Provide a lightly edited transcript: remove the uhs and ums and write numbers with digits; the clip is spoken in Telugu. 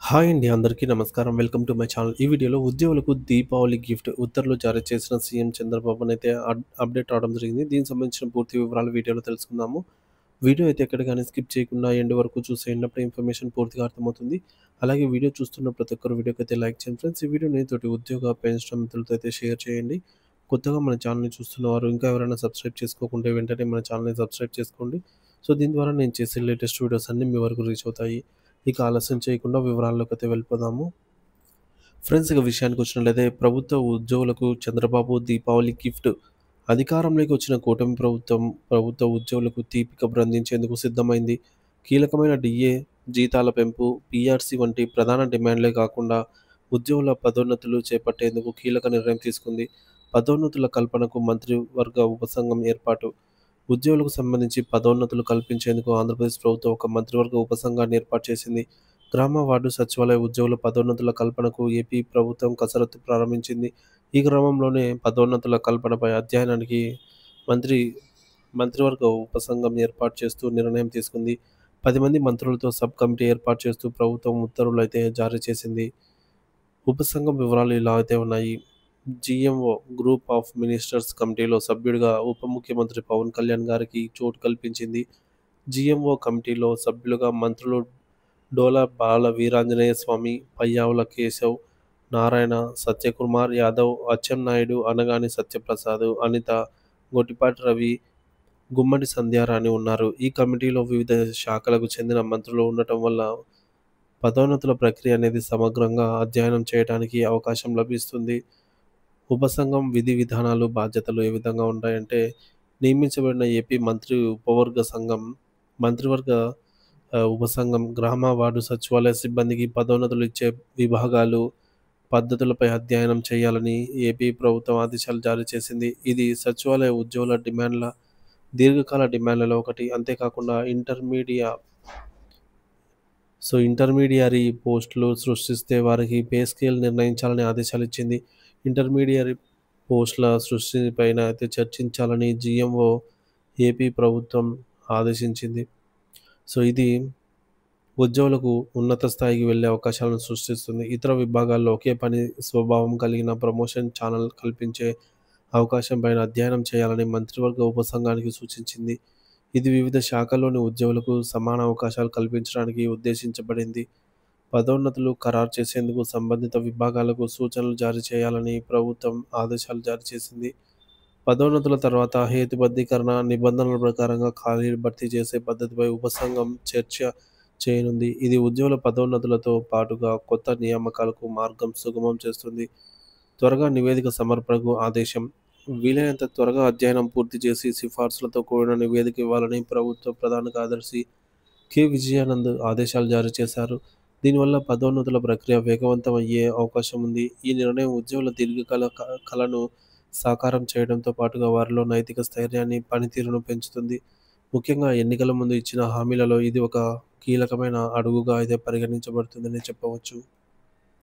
హాయ్ అండి. అందరికీ నమస్కారం. Welcome to my channel. ఈ వీడియోలో ఉద్యోగులకు దీపావళి గిఫ్ట్ ఉత్తర్వులు జారీ చేసిన సీఎం చంద్రబాబునైతే అప్డేట్ రావడం జరిగింది. దీనికి సంబంధించిన పూర్తి వివరాలు వీడియోలో తెలుసుకుందాము. వీడియో అయితే ఎక్కడ గాని స్కిప్ చేయకుండా ఎండ్ వరకు చూసేయండి. అప్పుడే ఇన్ఫర్మేషన్ పూర్తిగా అర్థమవుతుంది. అలాగే వీడియో చూస్తున్న ప్రతి ఒక్కరు వీడియోకైతే లైక్ చేయండి ఫ్రెండ్స్. ఈ వీడియోని తోటి ఉద్యోగ పెన్షన్ మిత్రులతో అయితే షేర్ చేయండి. కొత్తగా మన ఛానల్‌ని చూస్తున్నవారు ఇంకా ఎవరైనా సబ్స్క్రైబ్ చేసుకోకుంటే వెంటనే మన ఛానల్‌ని సబ్స్క్రైబ్ చేసుకోండి. సో, దీని ద్వారా నేను చేసే లేటెస్ట్ వీడియోస్ అన్నీ మీ వరకు రీచ్ అవుతాయి. ఇక ఆలస్యం చేయకుండా వివరాల్లోకైతే వెళ్ళిపోదాము. ఫ్రెండ్స్, ఇక విషయానికొచ్చినట్లయితే ప్రభుత్వ ఉద్యోగులకు చంద్రబాబు దీపావళి గిఫ్ట్. అధికారంలోకి వచ్చిన కూటమి ప్రభుత్వం ప్రభుత్వ ఉద్యోగులకు తీపి కబురు అందించేందుకు సిద్ధమైంది. కీలకమైన డీఏ, జీతాల పెంపు, పీఆర్సీ వంటి ప్రధాన డిమాండ్లే కాకుండా ఉద్యోగుల పదోన్నతులు చేపట్టేందుకు కీలక నిర్ణయం తీసుకుంది. పదోన్నతుల కల్పనకు మంత్రివర్గ ఉపసంఘం ఏర్పాటు. ఉద్యోగులకు సంబంధించి పదోన్నతులు కల్పించేందుకు ఆంధ్రప్రదేశ్ ప్రభుత్వం ఒక మంత్రివర్గ ఉపసంఘాన్ని ఏర్పాటు చేసింది. గ్రామ వార్డు సచివాలయ ఉద్యోగుల పదోన్నతుల కల్పనకు ఏపీ ప్రభుత్వం కసరత్తు ప్రారంభించింది. ఈ క్రమంలోనే పదోన్నతుల కల్పనపై అధ్యయనానికి మంత్రి మంత్రివర్గ ఉపసంఘం ఏర్పాటు చేస్తూ నిర్ణయం తీసుకుంది. 10 మంది మంత్రులతో సబ్ కమిటీ ఏర్పాటు చేస్తూ ప్రభుత్వం ఉత్తర్వులైతే జారీ చేసింది. ఉపసంఘం వివరాలు ఇలా అయితే ఉన్నాయి. జీఎంఓ గ్రూప్ ఆఫ్ మినిస్టర్స్ కమిటీలో సభ్యుడిగా ఉప ముఖ్యమంత్రి పవన్ కళ్యాణ్ గారికి చోటు కల్పించింది. జీఎంఓ కమిటీలో సభ్యులుగా మంత్రులు డోలా బాల వీరాంజనేయ స్వామి, పయ్యావుల కేశవ్, నారాయణ, సత్యకుమార్ యాదవ్, అచ్చెన్నాయుడు, అనగాని సత్యప్రసాద్, అనిత, గొట్టిపాటి రవి, గుమ్మడి సంధ్యారాణి ఉన్నారు. ఈ కమిటీలో వివిధ శాఖలకు చెందిన మంత్రులు ఉండటం వల్ల పదోన్నతుల ప్రక్రియ అనేది సమగ్రంగా అధ్యయనం చేయడానికి అవకాశం లభిస్తుంది. ఉపసంఘం విధి విధానాలు, బాధ్యతలు ఏ విధంగా ఉంటాయంటే, నియమించబడిన ఏపీ మంత్రి ఉపవర్గ సంఘం, మంత్రివర్గ ఉపసంఘం గ్రామ, వార్డు సచివాలయ సిబ్బందికి పదోన్నతులు ఇచ్చే విభాగాలు, పద్ధతులపై అధ్యయనం చేయాలని ఏపీ ప్రభుత్వం ఆదేశాలు జారీ చేసింది. ఇది సచివాలయ ఉద్యోగుల దీర్ఘకాల డిమాండ్లలో ఒకటి. అంతేకాకుండా ఇంటర్మీడియరీ పోస్టులు సృష్టిస్తే వారికి పే స్కేల్ నిర్ణయించాలని ఆదేశాలిచ్చింది. ఇంటర్మీడియరీ పోస్టుల సృష్టిపైన అయితే చర్చించాలని జీఎంఓ ఏపీ ప్రభుత్వం ఆదేశించింది. సో, ఇది ఉద్యోగులకు ఉన్నత స్థాయికి వెళ్ళే అవకాశాలను సృష్టిస్తుంది. ఇతర విభాగాల్లో ఒకే పని స్వభావం కలిగిన ప్రమోషన్ ఛానల్ కల్పించే అవకాశం పైన అధ్యయనం చేయాలని మంత్రివర్గ ఉపసంఘానికి సూచించింది. ఇది వివిధ శాఖల్లోని ఉద్యోగులకు సమాన అవకాశాలు కల్పించడానికి ఉద్దేశించబడింది. పదోన్నతులు ఖరారు చేసేందుకు సంబంధిత విభాగాలకు సూచనలు జారీ చేయాలని ప్రభుత్వం ఆదేశాలు జారీ చేసింది. పదోన్నతుల తర్వాత హేతుబద్ధీకరణ, నిబంధనల ప్రకారంగా ఖాళీలు భర్తీ చేసే పద్ధతిపై ఉపసంఘం చర్చ చేయనుంది. ఇది ఉద్యోగుల పదోన్నతులతో పాటుగా కొత్త నియామకాలకు మార్గం సుగమం చేస్తుంది. త్వరగా నివేదిక సమర్పణకు ఆదేశం. వీలైనంత త్వరగా అధ్యయనం పూర్తి చేసి సిఫార్సులతో కూడిన నివేదిక ఇవ్వాలని ప్రభుత్వ ప్రధాన కార్యదర్శి కె. విజయానంద్ ఆదేశాలు జారీ చేశారు. దీనివల్ల పదోన్నతుల ప్రక్రియ వేగవంతం అయ్యే అవకాశం ఉంది. ఈ నిర్ణయం ఉద్యోగుల దీర్ఘకాల కలను సాకారం చేయడంతో పాటుగా వారిలో నైతిక స్థైర్యాన్ని, పనితీరును పెంచుతుంది. ముఖ్యంగా ఎన్నికల ముందు ఇచ్చిన హామీలలో ఇది ఒక కీలకమైన అడుగుగా అయితే పరిగణించబడుతుందని చెప్పవచ్చు.